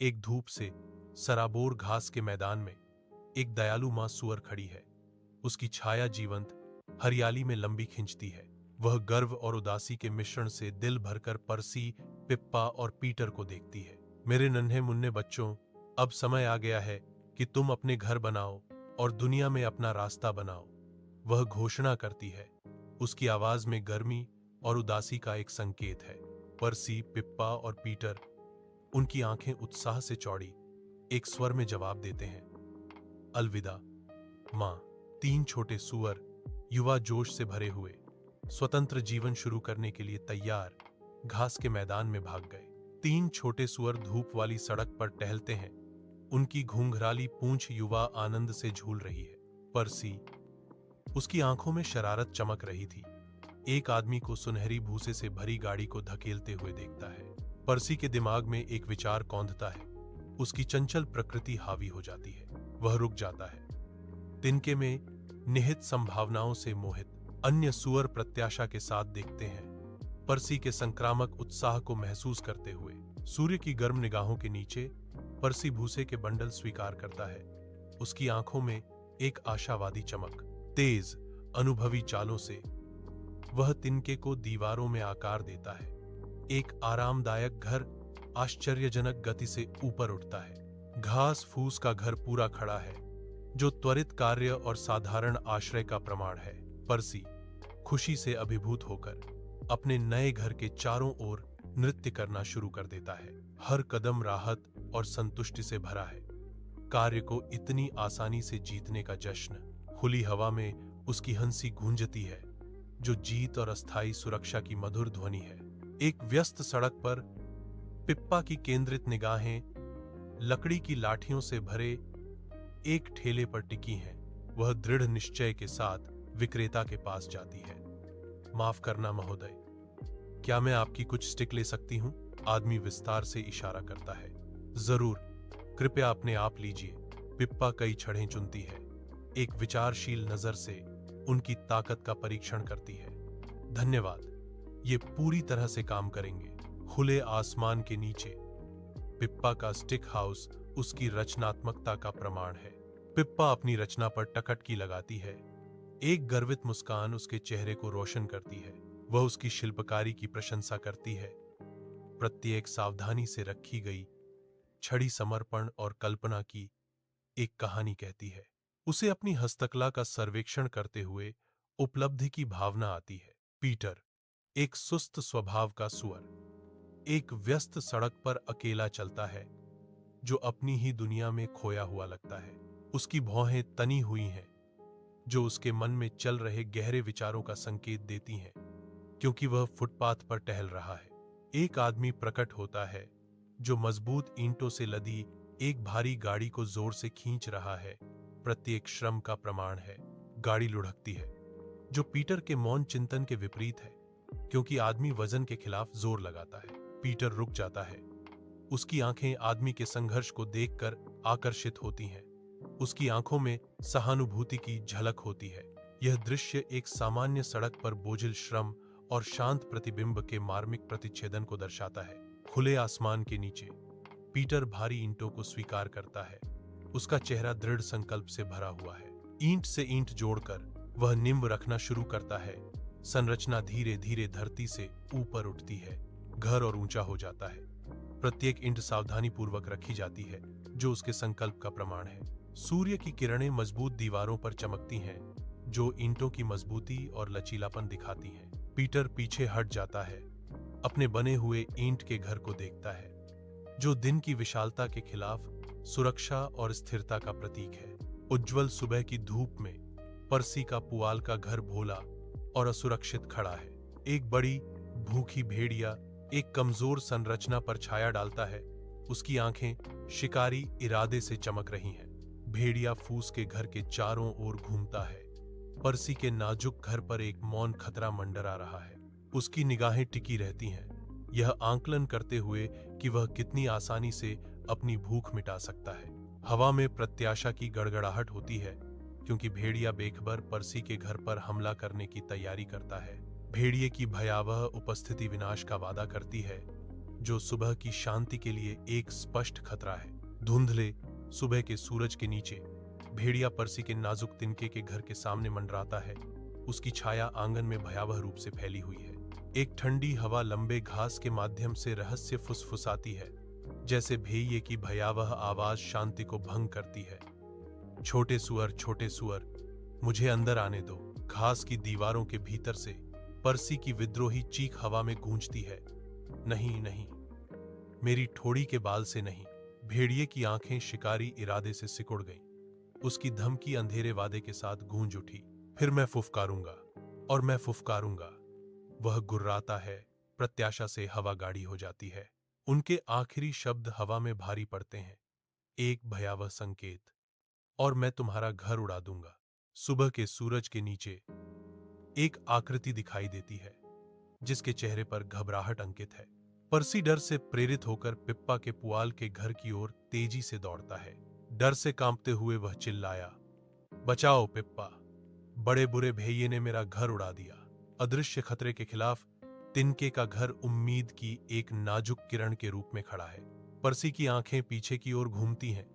एक धूप से सराबोर घास के मैदान में एक दयालु मां सूअर खड़ी है। उसकी छाया जीवंत हरियाली में लंबी खिंचती है। वह गर्व और उदासी के मिश्रण से दिल भरकर परसी, पिप्पा और पीटर को देखती है। मेरे नन्हे मुन्ने बच्चों, अब समय आ गया है कि तुम अपने घर बनाओ और दुनिया में अपना रास्ता बनाओ, वह घोषणा करती है। उसकी आवाज में गर्मी और उदासी का एक संकेत है। परसी, पिप्पा और पीटर, उनकी आंखें उत्साह से चौड़ी, एक स्वर में जवाब देते हैं, अलविदा मां। तीन छोटे सूअर युवा जोश से भरे हुए स्वतंत्र जीवन शुरू करने के लिए तैयार घास के मैदान में भाग गए। तीन छोटे सूअर धूप वाली सड़क पर टहलते हैं। उनकी घूंघराली पूंछ युवा आनंद से झूल रही है। परसी, उसकी आंखों में शरारत चमक रही थी, एक आदमी को सुनहरी भूसे से भरी गाड़ी को धकेलते हुए देखता है। परसी के दिमाग में एक विचार कौंधता है। उसकी चंचल प्रकृति हावी हो जाती है। वह रुक जाता है, तिनके में निहित संभावनाओं से मोहित। अन्य सूअर प्रत्याशा के साथ देखते हैं, परसी के संक्रामक उत्साह को महसूस करते हुए। सूर्य की गर्म निगाहों के नीचे परसी भूसे के बंडल स्वीकार करता है। उसकी आंखों में एक आशावादी चमक। तेज अनुभवी चालों से वह तिनके को दीवारों में आकार देता है। एक आरामदायक घर आश्चर्यजनक गति से ऊपर उठता है। घास फूस का घर पूरा खड़ा है, जो त्वरित कार्य और साधारण आश्रय का प्रमाण है। परसी खुशी से अभिभूत होकर अपने नए घर के चारों ओर नृत्य करना शुरू कर देता है। हर कदम राहत और संतुष्टि से भरा है। कार्य को इतनी आसानी से जीतने का जश्न। खुली हवा में उसकी हंसी गूंजती है, जो जीत और अस्थायी सुरक्षा की मधुर ध्वनि है। एक व्यस्त सड़क पर पिप्पा की केंद्रित निगाहें लकड़ी की लाठियों से भरे एक ठेले पर टिकी हैं। वह दृढ़ निश्चय के साथ विक्रेता के पास जाती है। माफ करना महोदय, क्या मैं आपकी कुछ स्टिक ले सकती हूं? आदमी विस्तार से इशारा करता है। जरूर, कृपया अपने आप लीजिए। पिप्पा कई छड़ें चुनती है, एक विचारशील नजर से उनकी ताकत का परीक्षण करती है। धन्यवाद, ये पूरी तरह से काम करेंगे। खुले आसमान के नीचे पिप्पा का स्टिक हाउस उसकी रचनात्मकता का प्रमाण है। पिप्पा अपनी रचना पर टकटकी लगाती है। एक गर्वित मुस्कान उसके चेहरे को रोशन करती है। वह उसकी शिल्पकारी की प्रशंसा करती है। प्रत्येक सावधानी से रखी गई छड़ी समर्पण और कल्पना की एक कहानी कहती है। उसे अपनी हस्तकला का सर्वेक्षण करते हुए उपलब्धि की भावना आती है। पीटर, एक सुस्त स्वभाव का सूअर, एक व्यस्त सड़क पर अकेला चलता है, जो अपनी ही दुनिया में खोया हुआ लगता है। उसकी भौहें तनी हुई हैं, जो उसके मन में चल रहे गहरे विचारों का संकेत देती हैं, क्योंकि वह फुटपाथ पर टहल रहा है। एक आदमी प्रकट होता है, जो मजबूत ईंटों से लदी एक भारी गाड़ी को जोर से खींच रहा है। प्रत्येक श्रम का प्रमाण है। गाड़ी लुढ़कती है, जो पीटर के मौन चिंतन के विपरीत है, क्योंकि आदमी वजन के खिलाफ जोर लगाता है। पीटर रुक जाता है। उसकी आंखें आदमी के संघर्ष को देखकर आकर्षित होती हैं। उसकी आंखों में सहानुभूति की झलक होती है। यह दृश्य एक सामान्य सड़क पर बोझिल श्रम और शांत प्रतिबिंब के मार्मिक प्रतिच्छेदन को दर्शाता है। खुले आसमान के नीचे पीटर भारी ईंटों को स्वीकार करता है। उसका चेहरा दृढ़ संकल्प से भरा हुआ है। ईंट से ईंट जोड़कर वह निम्ब रखना शुरू करता है। संरचना धीरे धीरे धरती से ऊपर उठती है, घर और ऊंचा हो जाता है। प्रत्येक ईंट सावधानी पूर्वक रखी जाती है, जो उसके संकल्प का प्रमाण है। सूर्य की किरणें मजबूत दीवारों पर चमकती हैं, जो ईंटों की मजबूती और लचीलापन दिखाती हैं। पीटर पीछे हट जाता है, अपने बने हुए ईंट के घर को देखता है, जो दिन की विशालता के खिलाफ सुरक्षा और स्थिरता का प्रतीक है। उज्जवल सुबह की धूप में परसी का पुआल का घर भोला और असुरक्षित खड़ा है। एक बड़ी भूखी भेड़िया एक कमजोर संरचना पर छाया डालता है। उसकी आंखें शिकारी इरादे से चमक रही हैं। भेड़िया फूस के घर के चारों ओर घूमता है। परसी के नाजुक घर पर एक मौन खतरा मंडरा रहा है। उसकी निगाहें टिकी रहती हैं, यह आंकलन करते हुए कि वह कितनी आसानी से अपनी भूख मिटा सकता है। हवा में प्रत्याशा की गड़गड़ाहट होती है, क्योंकि भेड़िया बेखबर परसी के घर पर हमला करने की तैयारी करता है। भेड़िए की भयावह उपस्थिति विनाश का वादा करती है, जो सुबह की शांति के लिए एक स्पष्ट खतरा है। धुंधले सुबह के सूरज के नीचे भेड़िया पर्सी के नाजुक तिनके के घर के सामने मंडराता है। उसकी छाया आंगन में भयावह रूप से फैली हुई है। एक ठंडी हवा लंबे घास के माध्यम से रहस्य फुसफुसाती है, जैसे भेड़िए की भयावह आवाज शांति को भंग करती है। छोटे सुअर, मुझे अंदर आने दो। घास की दीवारों के भीतर से पर्सी की विद्रोही चीख हवा में गूंजती है। नहीं नहीं, मेरी ठोड़ी के बाल से नहीं। भेड़िए की आंखें शिकारी इरादे से सिकुड़ गईं। उसकी धमकी अंधेरे वादे के साथ गूंज उठी। फिर मैं फुफकारूंगा और मैं फुफकारूंगा। वह गुर्राता है। प्रत्याशा से हवा गाढ़ी हो जाती है। उनके आखिरी शब्द हवा में भारी पड़ते हैं। एक भयावह संकेत, और मैं तुम्हारा घर उड़ा दूंगा। सुबह के सूरज के नीचे एक आकृति दिखाई देती है, जिसके चेहरे पर घबराहट अंकित है। पर्सी डर से प्रेरित होकर पिप्पा के पुआल के घर की ओर तेजी से दौड़ता है। डर से कांपते हुए वह चिल्लाया, बचाओ पिप्पा, बड़े बुरे भेड़िए ने मेरा घर उड़ा दिया। अदृश्य खतरे के खिलाफ तिनके का घर उम्मीद की एक नाजुक किरण के रूप में खड़ा है। पर्सी की आंखें पीछे की ओर घूमती हैं,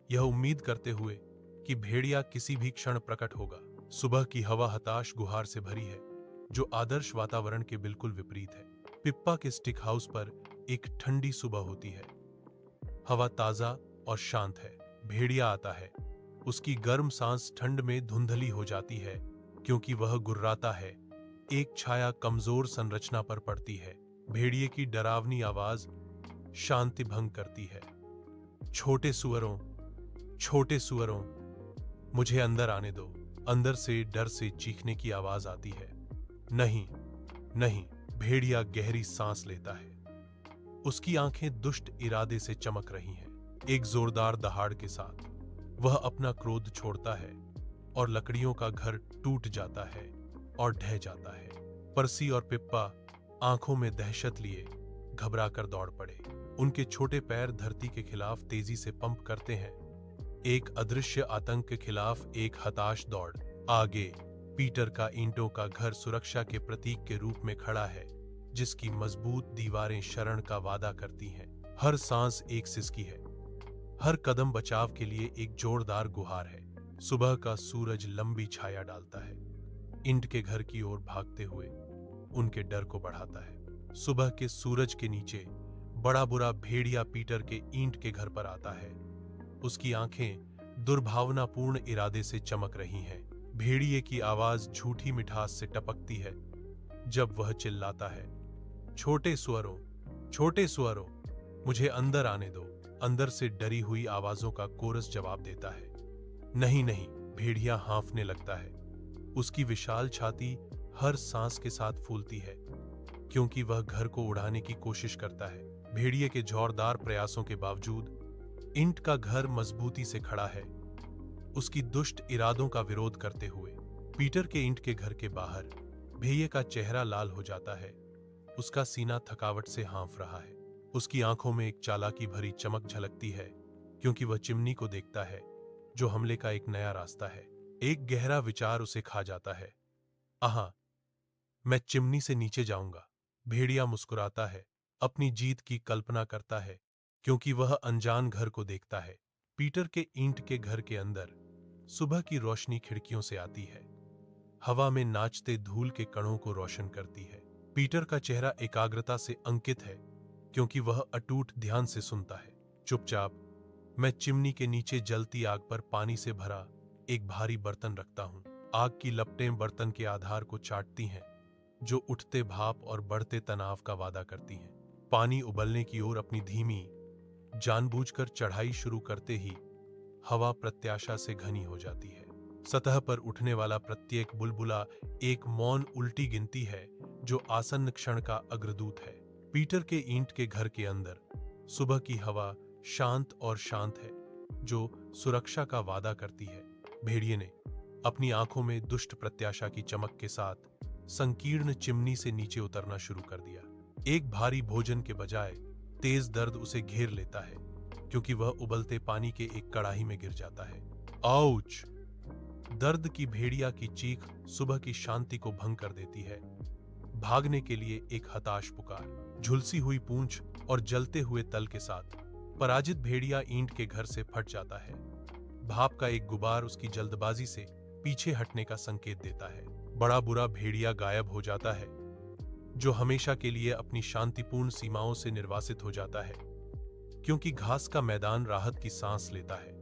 यह उम्मीद करते हुए कि भेड़िया किसी भी क्षण प्रकट होगा। सुबह की हवा हताश गुहार से भरी है, जो आदर्श वातावरण के बिल्कुल विपरीत है। पिप्पा के स्टिक हाउस पर एक ठंडी सुबह होती है। हवा ताजा और शांत है। भेड़िया आता है। उसकी गर्म सांस ठंड में धुंधली हो जाती है, क्योंकि वह गुर्राता है। एक छाया कमजोर संरचना पर पड़ती है। भेड़िए की डरावनी आवाज शांति भंग करती है। छोटे सुअरों, मुझे अंदर आने दो। अंदर से डर से चीखने की आवाज आती है। नहीं नहीं। भेड़िया गहरी सांस लेता है। उसकी आंखें दुष्ट इरादे से चमक रही हैं। एक जोरदार दहाड़ के साथ वह अपना क्रोध छोड़ता है और लकड़ियों का घर टूट जाता है और ढह जाता है। पर्सी और पिप्पा आंखों में दहशत लिए घबराकर दौड़ पड़े। उनके छोटे पैर धरती के खिलाफ तेजी से पंप करते हैं। एक अदृश्य आतंक के खिलाफ एक हताश दौड़। आगे पीटर का ईंटों का घर सुरक्षा के प्रतीक के रूप में खड़ा है, जिसकी मजबूत दीवारें शरण का वादा करती हैं। हर सांस एक सिसकी है। हर कदम बचाव के लिए एक जोरदार गुहार है। सुबह का सूरज लंबी छाया डालता है, ईंट के घर की ओर भागते हुए उनके डर को बढ़ाता है। सुबह के सूरज के नीचे बड़ा बुरा भेड़िया पीटर के ईंट के घर पर आता है। उसकी आंखें दुर्भावनापूर्ण इरादे से चमक रही हैं। भेड़िए की आवाज झूठी मिठास से टपकती है जब वह चिल्लाता है, छोटे सुअरों, मुझे अंदर आने दो। अंदर से डरी हुई आवाजों का कोरस जवाब देता है, नहीं नहीं। भेड़िया हाँफने लगता है। उसकी विशाल छाती हर सांस के साथ फूलती है, क्योंकि वह घर को उड़ाने की कोशिश करता है। भेड़िए के जोरदार प्रयासों के बावजूद ईंट का घर मजबूती से खड़ा है, उसकी दुष्ट इरादों का विरोध करते हुए। पीटर के ईंट के घर के बाहर भेड़िए का चेहरा लाल हो जाता है। उसका सीना थकावट से हाँफ रहा है। उसकी आंखों में एक चालाकी भरी चमक झलकती है, क्योंकि वह चिमनी को देखता है, जो हमले का एक नया रास्ता है। एक गहरा विचार उसे खा जाता है, आहा, मैं चिमनी से नीचे जाऊंगा। भेड़िया मुस्कुराता है, अपनी जीत की कल्पना करता है, क्योंकि वह अनजान घर को देखता है। पीटर के ईंट के घर के अंदर सुबह की रोशनी खिड़कियों से आती है, हवा में नाचते धूल के कणों को रोशन करती है। पीटर का चेहरा एकाग्रता से अंकित है, क्योंकि वह अटूट ध्यान से सुनता है। चुपचाप मैं चिमनी के नीचे जलती आग पर पानी से भरा एक भारी बर्तन रखता हूं। आग की लपटें बर्तन के आधार को चाटती हैं, जो उठते भाप और बढ़ते तनाव का वादा करती हैं। पानी उबलने की ओर अपनी धीमी, जानबूझकर चढ़ाई शुरू करते ही हवा प्रत्याशा से घनी हो जाती है। सतह पर उठने वाला प्रत्येक बुलबुला एक मौन उल्टी गिनती है, जो आसन्न क्षण का अग्रदूत है। पीटर के ईंट के घर के अंदर सुबह की हवा शांत और शांत है, जो सुरक्षा का वादा करती है। भेड़िए ने अपनी आंखों में दुष्ट प्रत्याशा की चमक के साथ संकीर्ण चिमनी से नीचे उतरना शुरू कर दिया। एक भारी भोजन के बजाय तेज दर्द उसे घेर लेता है, क्योंकि वह उबलते पानी के एक कड़ाही में गिर जाता है। आउच! दर्द की भेड़िया की चीख सुबह की शांति को भंग कर देती है। भागने के लिए एक हताश पुकार। झुलसी हुई पूंछ और जलते हुए तल के साथ पराजित भेड़िया ईंट के घर से फट जाता है। भाप का एक गुबार उसकी जल्दबाजी से पीछे हटने का संकेत देता है। बड़ा बुरा भेड़िया गायब हो जाता है, जो हमेशा के लिए अपनी शांतिपूर्ण सीमाओं से निर्वासित हो जाता है, क्योंकि घास का मैदान राहत की सांस लेता है।